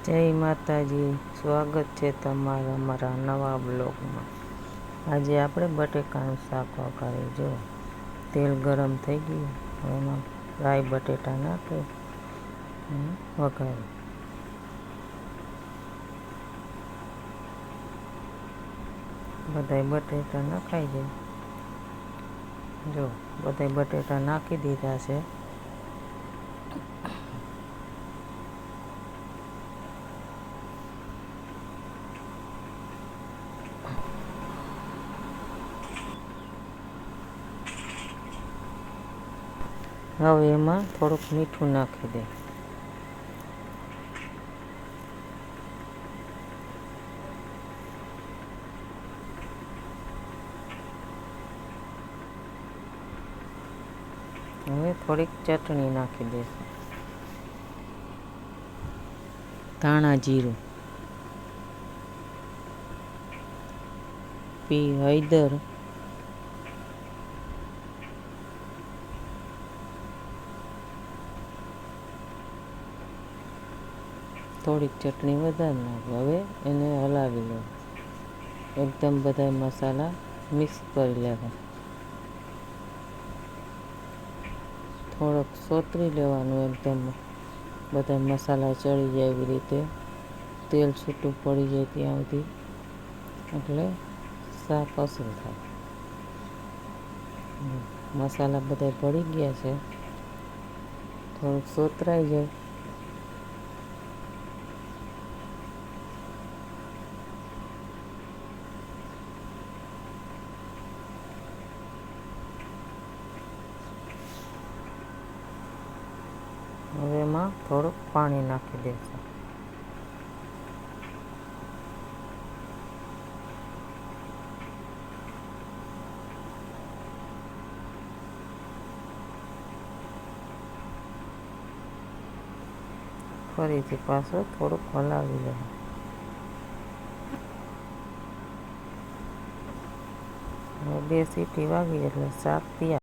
જય માતાજી, સ્વાગત છે તમારા અમારા નવા બ્લોગમાં। આજે આપણે બટેકાનું શાક વઘારીએ। જો તેલ ગરમ થઈ ગયું, એમાં રાઈ બટેટા નાખી વઘારી। બધાય બટેટા નખાઈ જાય। જો બધાય બટેટા નાખી દીધા છે। હવે એમાં થોડુંક મીઠું નાખી દે। હવે થોડીક ચટણી નાખી દઈશું, ધાણા જીરું, હળદર, થોડીક ચટણી વધારે નાખો। હવે એને હલાવી લો, એકદમ બધા મસાલા મિક્સ કરી લેવા। થોડોક સોતરી લેવાનું, એકદમ બધા મસાલા ચડી જાય એવી રીતે, તેલ છૂટું પડી જાય ત્યાં સુધી, એટલે શાક અસર થાય। મસાલા બધા ભળી ગયા છે, થોડુંક સોતરાઈ જાય। હવે એમાં થોડુંક પાણી નાખી દઈશું। ફરીથી પાછું થોડુંક હલાવી લેવું। હવે 2 સીટી વાગી એટલે શાક તૈયાર।